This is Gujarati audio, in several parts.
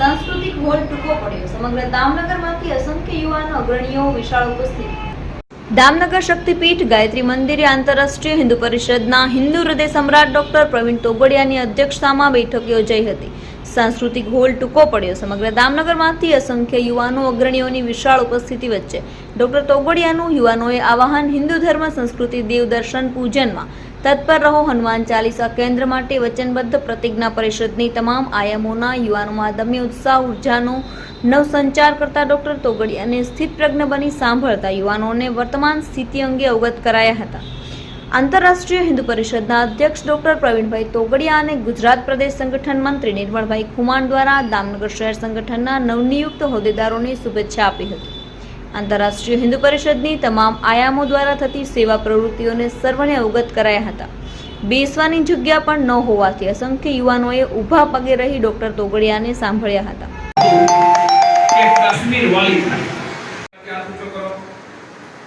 સાંસ્કૃતિક હોલ ટૂંકો પડ્યો. સમગ્ર દામનગરમાંથી અસંખ્ય યુવાનો અગ્રણીઓ વિશાળ ઉપસ્થિતિ. દામનગર શક્તિપીઠ ગાયત્રી મંદિરે આંતરરાષ્ટ્રીય હિન્દુ પરિષદના હિન્દુ હૃદય સમ્રાટ ડોક્ટર પ્રવીણ તોગડિયાની અધ્યક્ષતામાં બેઠક યોજાઈ હતી. સાંસ્કૃતિક હોલ ટૂંકો પડ્યો. સમગ્ર દામનગરમાંથી અસંખ્ય યુવાનો અગ્રણીઓની વિશાળ ઉપસ્થિતિ વચ્ચે ડોક્ટર તોગડિયાનું યુવાનોએ આવાહન હિન્દુ ધર્મ સંસ્કૃતિ દેવદર્શન પૂજનમાં તત્પર રહો હનુમાન ચાલીસા કેન્દ્ર માટે વચનબદ્ધ પ્રતિજ્ઞા પરિષદની તમામ આયામોના યુવાનોમાં દમ્ય ઉત્સાહ ઉર્જાનો નવસંચાર કરતા ડોક્ટર તોગડિયાને સ્થિતપ્રજ્ઞ બની સાંભળતા યુવાનોને વર્તમાન સ્થિતિ અંગે અવગત કરાયા હતા. આંતરરાષ્ટ્રીય હિન્દુ પરિષદના અધ્યક્ષ ડોક્ટર પ્રવીણભાઈ તોગડિયા અને ગુજરાત પ્રદેશ સંગઠન મંત્રી નિર્મળભાઈ ખુમાણ દ્વારા દામનગર શહેર સંગઠનના નવનિયુક્ત હોદ્દેદારોને શુભેચ્છા આપી હતી. આંતરરાષ્ટ્રીય હિન્દુ પરિષદની તમામ આયામો દ્વારા થતી સેવા પ્રવૃત્તિઓને સર્વને અવગત કરાયા હતા. બેસવાની જગ્યા પણ ન હોવાથી અસંખ્ય યુવાનોએ ઊભા પગે રહી ડોક્ટર તોગડિયાને સાંભળ્યા હતા. કાશ્મીર વાલી क्या पूछो करो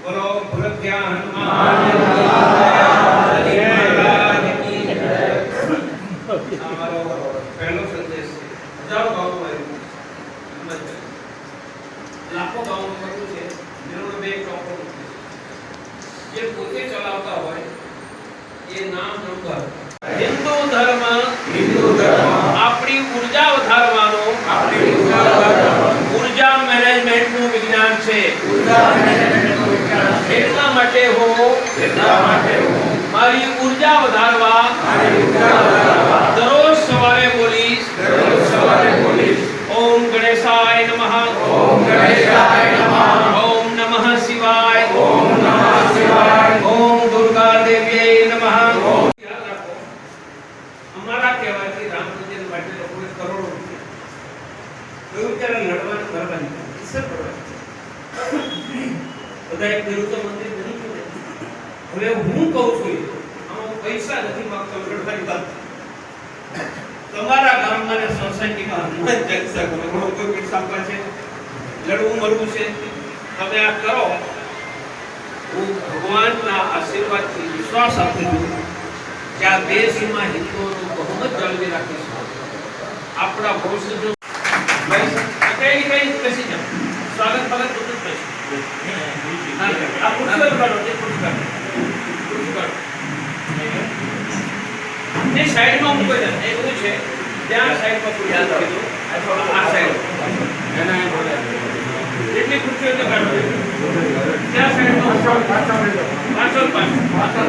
बोलो भरत क्या हनुमान हमारो पहलो संदेश हजारों गाँव में लाखों गाँव में करते हैं जिन्होंने બે ચોપડો જે પોતે ચલાવતા હોય એ નામ નંબર હિન્દુ ધર્મ આપણી ઉર્જા વધારવાનો ઉર્જા મેનેજમેન્ટ નું વિજ્ઞાન છે. એટલા માટે મારી ઉર્જા વધારવા દરરોજ સવારે બોલીશ ઓમ ગણેશાય નમઃ ઓમ નમઃ શિવાય ઓમ દુર્ગા દેવ્યે નમઃ. અમારા કહેવાથી રામ મંદિર માટે લોકોએ કરોડો રૂપિયા લડવાનું કરવાની કિસ્સા પડવાની બધા એક વિરુદ્ધ મંદિર નહીં કરે. હવે હું કહું છું આમાં પૈસા નથી માંગતો લડવાની વાત. તમારા ગામમાં ને સોસાયટીમાં હનુમાન ચાલીસા કરો કોઈ પૈસા આપવા છે લડવું મરવું છે તમે આ કરો. હું ભગવાનના આશીર્વાદથી વિશ્વાસ આપું છું કે આ દેશમાં હિન્દુઓનું બહુમત જાળવી રાખીશું. આપણા ભવિષ્યનું સ્વાગત બધું જ આ પુરસ્કાર કાઢો જે પુરસ્કાર એ સાઈડમાં મૂકો છે એ બધું છે ત્યાં સાઈડમાં પૂરી યાદ રાખજો. આ સાઈડ જેટલી ખુરશીઓ છે કાઢો ત્યાં સાઈડમાં પાછળ